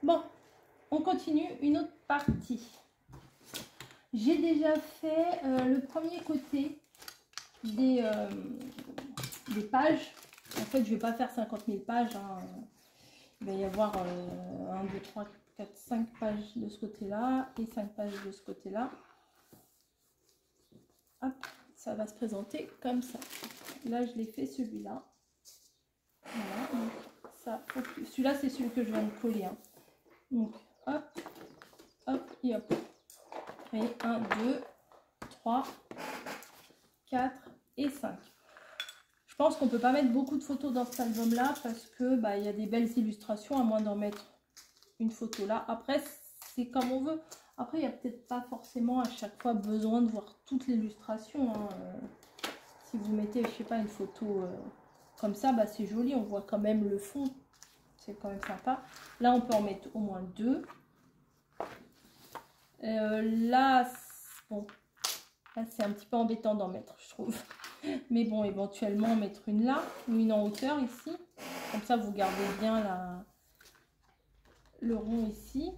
Bon, on continue une autre partie. J'ai déjà fait le premier côté des pages. En fait, je ne vais pas faire 50 000 pages. Hein. Il va y avoir 1, 2, 3, 4, 5 pages de ce côté-là et 5 pages de ce côté-là. Hop, ça va se présenter comme ça. Là, je l'ai fait celui-là. Voilà, ça. Celui-là, c'est celui que je viens de coller. Hein. Donc, hop, hop et hop. Et 1, 2, 3, 4 et 5. Je pense qu'on ne peut pas mettre beaucoup de photos dans cet album-là parce que il y a des belles illustrations, à moins d'en mettre une photo là. Après, c'est comme on veut. Après, il n'y a peut-être pas forcément à chaque fois besoin de voir toute l'illustration. Hein. Si vous mettez, je sais pas, une photo comme ça, c'est joli. On voit quand même le fond. C'est quand même sympa. Là, on peut en mettre au moins 2. Là, bon, là c'est un petit peu embêtant d'en mettre, je trouve. Mais bon, éventuellement mettre une là ou une en hauteur ici. Comme ça, vous gardez bien le rond ici.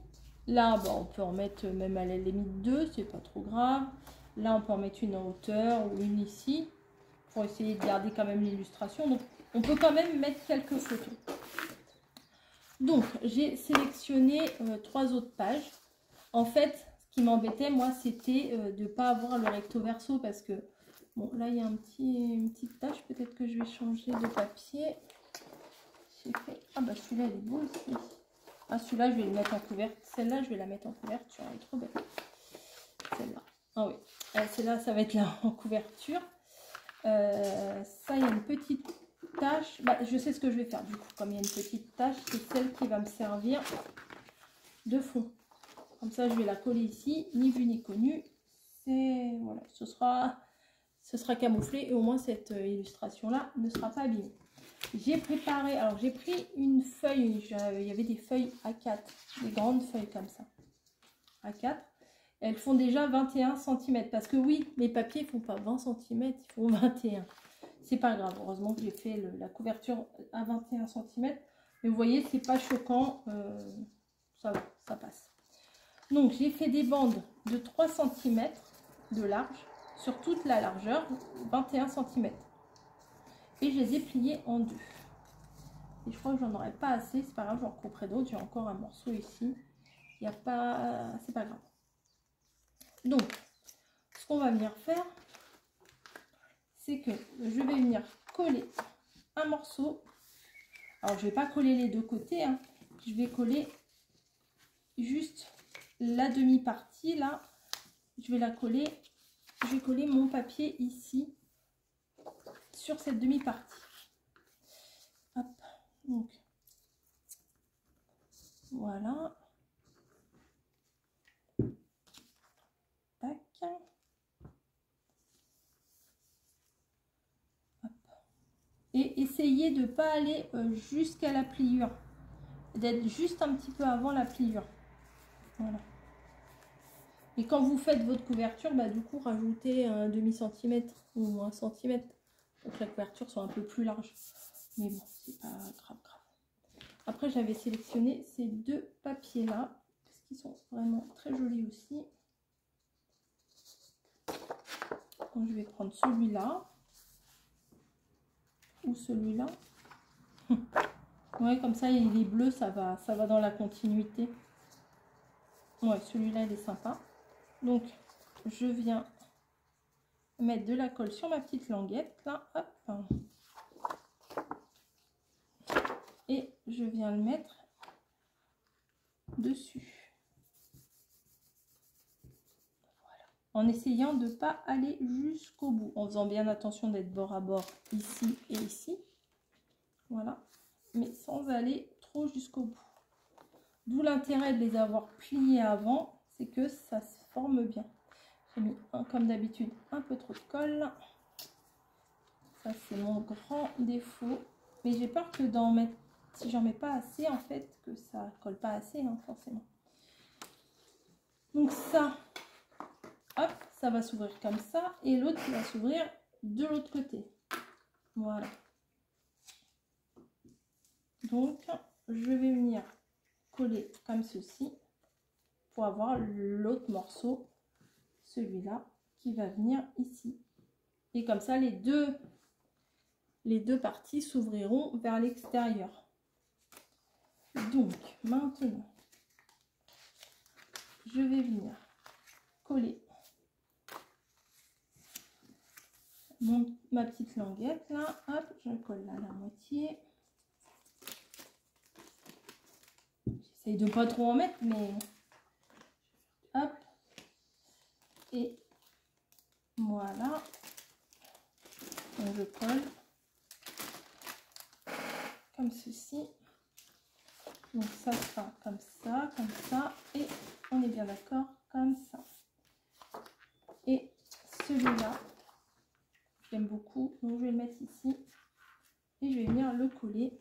Là, on peut en mettre même à la limite 2, c'est pas trop grave. Là, on peut en mettre une en hauteur ou une ici pour essayer de garder quand même l'illustration. Donc, on peut quand même mettre quelques photos. Donc, j'ai sélectionné 3 autres pages. En fait, ce qui m'embêtait, moi, c'était de ne pas avoir le recto verso parce que, bon, là, il y a une petite tache. Peut-être que je vais changer de papier. J'ai fait... Ah, celui-là, il est beau aussi. Ah, celui-là, je vais le mettre en couverture. Celle-là, je vais la mettre en couverture. Elle est trop belle. Celle-là. Ah oui. Celle-là, ça va être là en couverture. Ça, il y a une petite tache. Je sais ce que je vais faire, du coup. Comme il y a une petite tache, c'est celle qui va me servir de fond. Comme ça, je vais la coller ici, ni vu ni connu. Voilà, ce sera camouflé et au moins cette illustration-là ne sera pas abîmée. J'ai préparé, alors j'ai pris une feuille, il y avait des feuilles A4, des grandes feuilles comme ça, A4. Elles font déjà 21 cm parce que oui, les papiers ne font pas 20 cm, ils font 21. C'est pas grave, heureusement que j'ai fait la couverture à 21 cm. Mais vous voyez, c'est pas choquant, ça va, ça passe. Donc, j'ai fait des bandes de 3 cm de large sur toute la largeur, 21 cm. Et je les ai pliées en 2. Et je crois que j'en aurais pas assez, c'est pas grave, j'en couperai d'autres. J'ai encore un morceau ici. Il n'y a pas... C'est pas grave. Donc, ce qu'on va venir faire, c'est que je vais venir coller un morceau. Alors, je vais pas coller les deux côtés. Hein. Je vais coller juste la demi-partie là. Je vais la coller. Je vais coller mon papier ici sur cette demi-partie. Hop, donc voilà. Tac. Hop. Et essayez de ne pas aller jusqu'à la pliure, d'être juste un petit peu avant la pliure. Voilà. Et quand vous faites votre couverture, du coup, rajoutez un demi-centimètre ou 1 centimètre pour que la couverture soit un peu plus large. Mais bon, c'est pas grave. Après, j'avais sélectionné ces 2 papiers-là, parce qu'ils sont vraiment très jolis aussi. Donc, je vais prendre celui-là ou celui-là. Ouais, comme ça, il est bleu, ça va dans la continuité. Ouais, celui-là, il est sympa. Donc, je viens mettre de la colle sur ma petite languette, là, hop. Et je viens le mettre dessus. Voilà. En essayant de ne pas aller jusqu'au bout. En faisant bien attention d'être bord à bord ici et ici. Voilà. Mais sans aller trop jusqu'au bout. D'où l'intérêt de les avoir pliés avant, c'est que ça se forme bien. J'ai mis, comme d'habitude, un peu trop de colle. Ça, c'est mon grand défaut. Mais j'ai peur que d'en mettre, si j'en mets pas assez, en fait, que ça colle pas assez, hein, forcément. Donc ça, hop, ça va s'ouvrir comme ça. Et l'autre, il va s'ouvrir de l'autre côté. Voilà. Donc, je vais venir coller comme ceci pour avoir l'autre morceau, celui-là, qui va venir ici. Et comme ça, les deux parties s'ouvriront vers l'extérieur. Donc, maintenant, je vais venir coller ma petite languette là. Hop, je colle là la moitié. J'essaye de pas trop en mettre, mais hop. Et voilà. Donc, je colle comme ceci. Donc ça sera comme ça, et on est bien d'accord, comme ça. Et celui-là, j'aime beaucoup, donc je vais le mettre ici, et je vais venir le coller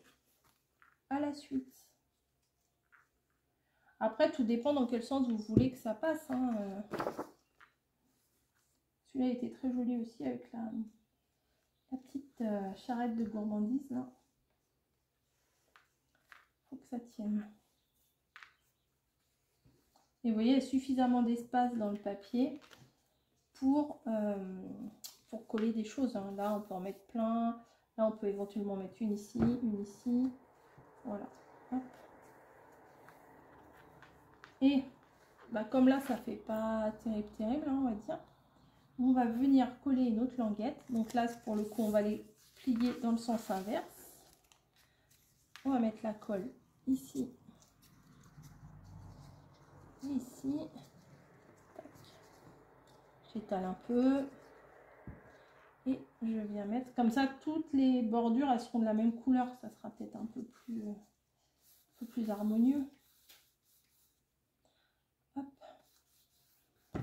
à la suite. Après, tout dépend dans quel sens vous voulez que ça passe, hein. Celui-là était très joli aussi, avec la petite charrette de gourmandise, là. Faut que ça tienne. Et vous voyez, il y a suffisamment d'espace dans le papier pour coller des choses, hein. Là, on peut en mettre plein. Là, on peut éventuellement mettre une ici, une ici. Voilà. Hop. Et bah, comme là, ça fait pas terrible, hein, on va dire. On va venir coller une autre languette. Donc là, pour le coup, on va les plier dans le sens inverse. On va mettre la colle ici. Ici. J'étale un peu. Et je viens mettre comme ça, toutes les bordures elles seront de la même couleur, ça sera peut-être un peu plus harmonieux.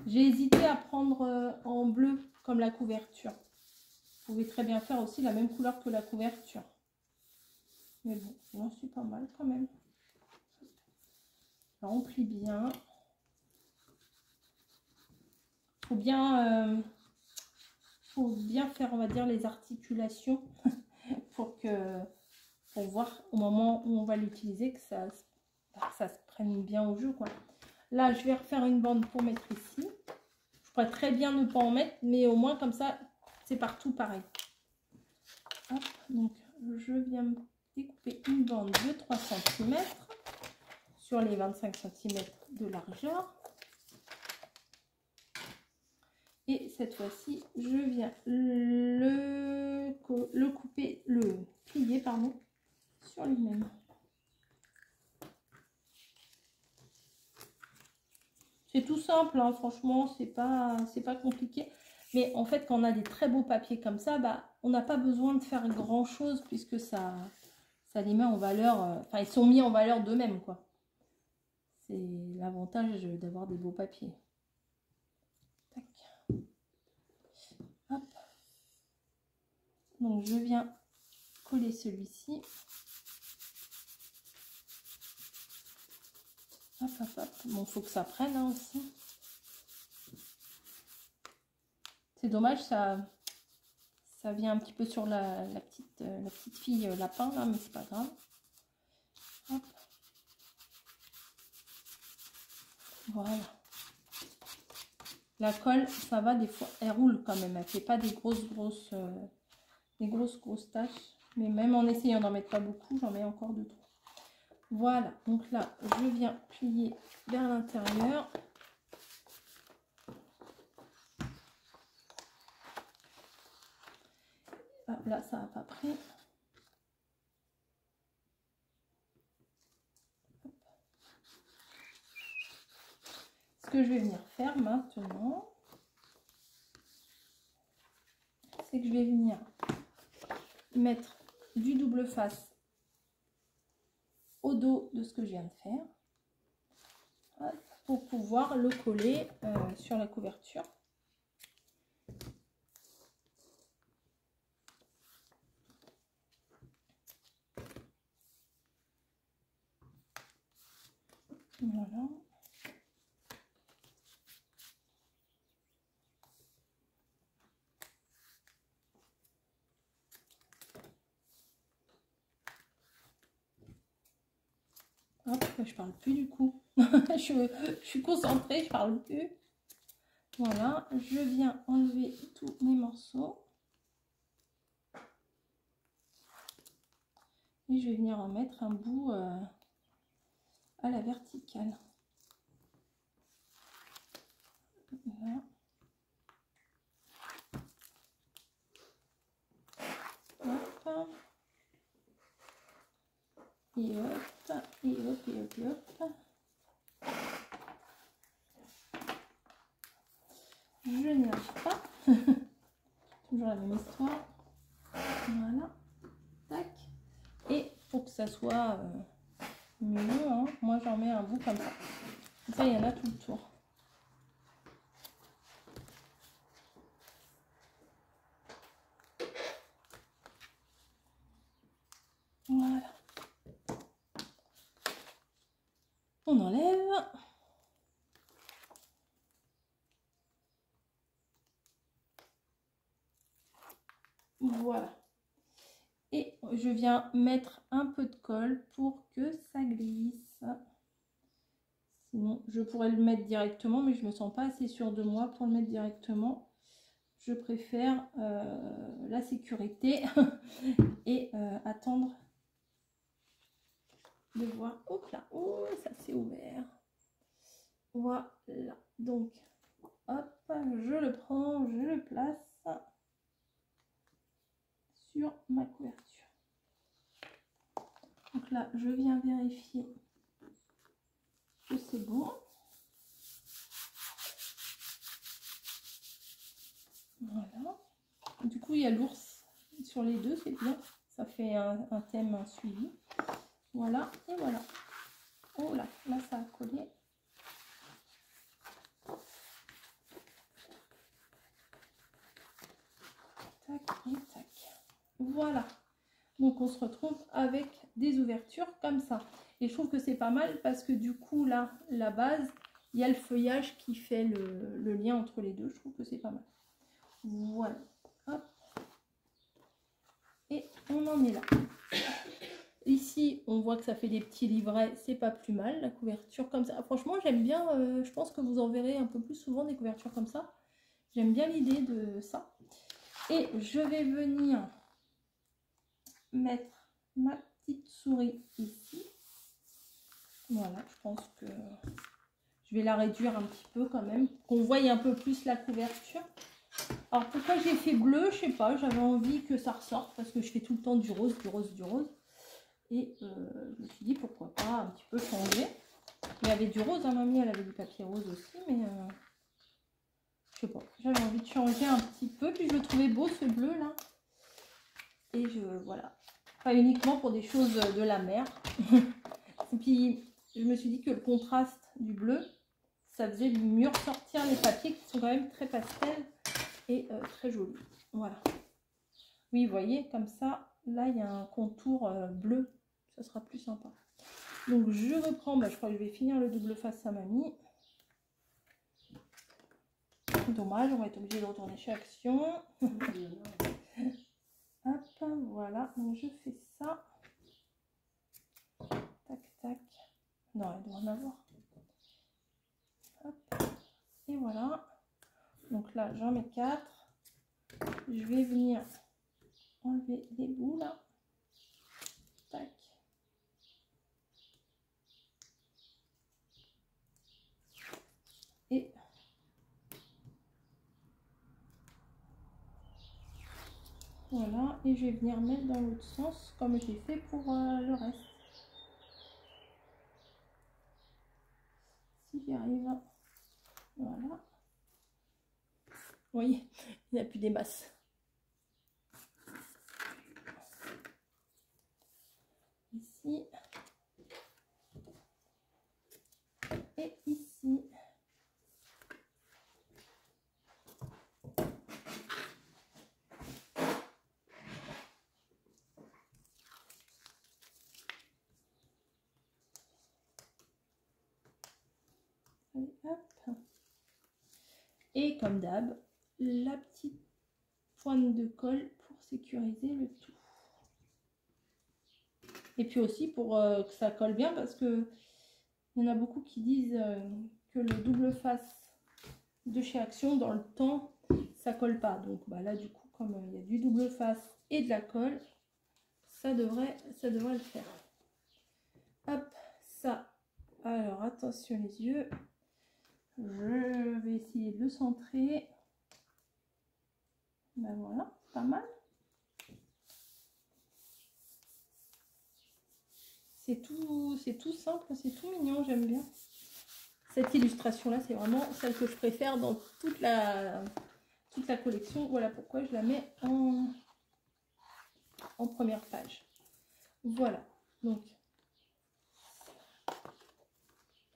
J'ai hésité à prendre en bleu comme la couverture. Vous pouvez très bien faire aussi la même couleur que la couverture, mais bon, j'en suis pas mal quand même. Alors on plie bien, faut bien faire, on va dire, les articulations pour voir au moment où on va l'utiliser que ça se prenne bien au jeu, quoi. Là, je vais refaire une bande pour mettre ici. Je pourrais très bien ne pas en mettre, mais au moins comme ça, c'est partout pareil. Hop, donc je viens me découper une bande de 3 cm sur les 25 cm de largeur. Et cette fois-ci, je viens le plier, pardon, sur lui-même. C'est tout simple, hein, franchement, c'est pas compliqué. Mais en fait, quand on a des très beaux papiers comme ça, bah, on n'a pas besoin de faire grand chose puisque ça les met en valeur. Enfin, ils sont mis en valeur d'eux-mêmes, quoi. C'est l'avantage d'avoir des beaux papiers. Tac. Hop. Donc, je viens coller celui-ci. Hop, hop, hop. Bon, faut que ça prenne, hein, aussi. C'est dommage, ça vient un petit peu sur la petite fille lapin, là, mais c'est pas grave. Hop. Voilà. La colle, ça va, des fois, elle roule quand même. Elle fait pas des grosses taches. Mais même en essayant d'en mettre pas beaucoup, j'en mets encore de trop. Voilà, donc là, je viens plier vers l'intérieur. Ah, là, ça n'a pas pris. Ce que je vais venir faire maintenant, c'est que je vais venir mettre du double face au dos de ce que je viens de faire pour pouvoir le coller sur la couverture. Voilà. Hop, je parle plus du coup. Je suis concentrée, je parle plus. Voilà, je viens enlever tous mes morceaux. Et je vais venir en mettre un bout à la verticale. Voilà. Hop. Et hop, et hop, et hop, et hop. Je n'y arrive pas. Toujours la même histoire. Voilà. Tac. Et pour que ça soit mieux, hein, moi j'en mets un bout comme ça. Comme ça, il y en a tout le tour. Voilà. On enlève. Voilà. Et je viens mettre un peu de colle pour que ça glisse. Sinon, je pourrais le mettre directement, mais je me sens pas assez sûre de moi pour le mettre directement. Je préfère la sécurité et attendre de voir. Hop là, oh, ça s'est ouvert. Voilà. Donc, hop, je le prends, je le place sur ma couverture. Donc là, je viens vérifier que c'est bon. Voilà. Du coup, il y a l'ours sur les deux, c'est bien. Ça fait un thème, un suivi. Voilà, et voilà. Oh là, là, ça a collé. Tac et tac. Voilà. Donc, on se retrouve avec des ouvertures comme ça. Et je trouve que c'est pas mal parce que du coup, là, la base, il y a le feuillage qui fait le lien entre les deux. Je trouve que c'est pas mal. Voilà. Hop. Et on en est là. Ici, on voit que ça fait des petits livrets. C'est pas plus mal, la couverture comme ça. Franchement, j'aime bien. Je pense que vous en verrez un peu plus souvent des couvertures comme ça. J'aime bien l'idée de ça. Et je vais venir mettre ma petite souris ici. Voilà, je pense que je vais la réduire un petit peu quand même, qu'on voie un peu plus la couverture. Alors pourquoi j'ai fait bleu, je sais pas, j'avais envie que ça ressorte parce que je fais tout le temps du rose, du rose, du rose. Et je me suis dit pourquoi pas un petit peu changer. Il y avait du rose, hein, mamie, elle avait du papier rose aussi, mais je sais pas, j'avais envie de changer un petit peu. Puis je le trouvais beau ce bleu là. Et voilà, pas uniquement pour des choses de la mer. Et puis je me suis dit que le contraste du bleu, ça faisait mieux ressortir les papiers qui sont quand même très pastel et très jolis. Voilà. Oui, vous voyez, comme ça, là, il y a un contour bleu. Ça sera plus sympa. Donc, je reprends. Bah, je crois que je vais finir le double face à mamie. Dommage, on va être obligé de retourner chez Action. Hop, voilà. Donc, je fais ça. Tac, tac. Non, il doit en avoir. Hop. Et voilà. Donc là, j'en mets 4. Je vais venir enlever les bouts là. Tac. Et voilà. Et je vais venir mettre dans l'autre sens comme j'ai fait pour le reste. Si j'y arrive. Voilà. Vous voyez, il n'y a plus des masses. Ici. Et ici. Allez, hop. Et comme d'hab, la petite pointe de colle pour sécuriser le tout. Et puis aussi pour que ça colle bien parce que Il y en a beaucoup qui disent que le double face de chez Action, dans le temps, ça colle pas. Donc bah là, du coup, comme il y a du double face et de la colle, ça devrait le faire. Hop, ça. Alors, attention les yeux. Je vais essayer de le centrer. Ben voilà, pas mal. C'est tout simple, c'est tout mignon, j'aime bien. Cette illustration-là, c'est vraiment celle que je préfère dans toute la collection. Voilà pourquoi je la mets en première page. Voilà, donc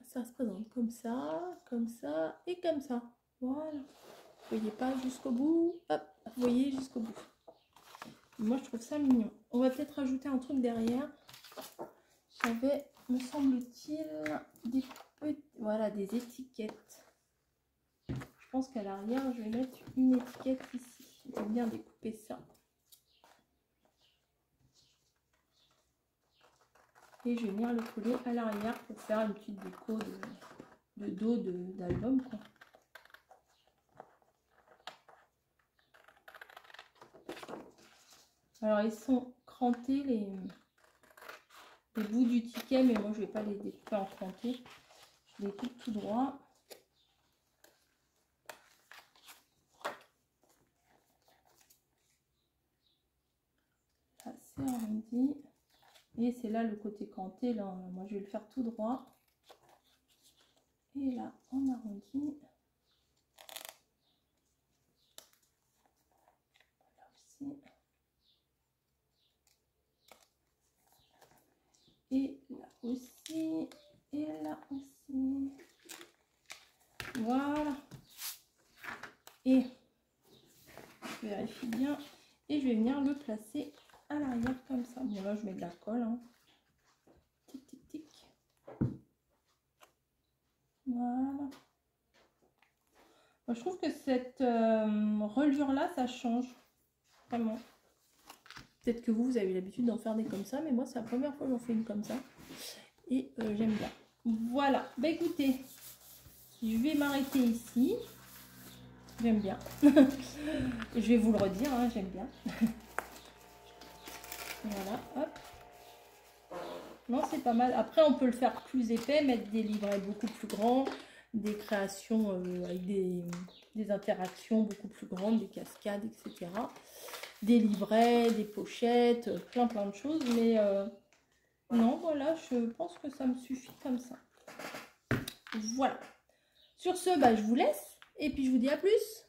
ça se présente comme ça et comme ça. Voilà. Vous voyez pas jusqu'au bout, hop, vous voyez jusqu'au bout. Moi, je trouve ça mignon. On va peut-être rajouter un truc derrière. J'avais, me semble-t-il, des étiquettes. Je pense qu'à l'arrière, je vais mettre une étiquette ici. J'aime bien découper ça. Et je vais venir le coller à l'arrière pour faire une petite déco de dos d'album, quoi. Alors, ils sont crantés les bouts du ticket, mais moi, je ne vais pas les découper en cranté. Je les coupe tout droit. Là, c'est arrondi. Et c'est là le côté cranté. Là, moi, je vais le faire tout droit. Et là, on arrondit. Là aussi. Et là aussi. Et là aussi. Voilà. Et je vérifie bien. Et je vais venir le placer à l'arrière comme ça. Bon, là, je mets de la colle. Hein. Tic, tic, tic. Voilà. Moi, je trouve que cette reliure-là, ça change. Vraiment. Peut-être que vous avez l'habitude d'en faire des comme ça, mais moi, c'est la première fois que j'en fais une comme ça. Et j'aime bien. Voilà. Bah écoutez, je vais m'arrêter ici. J'aime bien. Je vais vous le redire, hein, j'aime bien. Voilà, hop. Non, c'est pas mal. Après, on peut le faire plus épais, mettre des livrets beaucoup plus grands, des créations avec des interactions beaucoup plus grandes, des cascades, etc. Des livrets, des pochettes, plein de choses. Mais non, voilà, je pense que ça me suffit comme ça. Voilà. Sur ce, bah, je vous laisse et puis je vous dis à plus.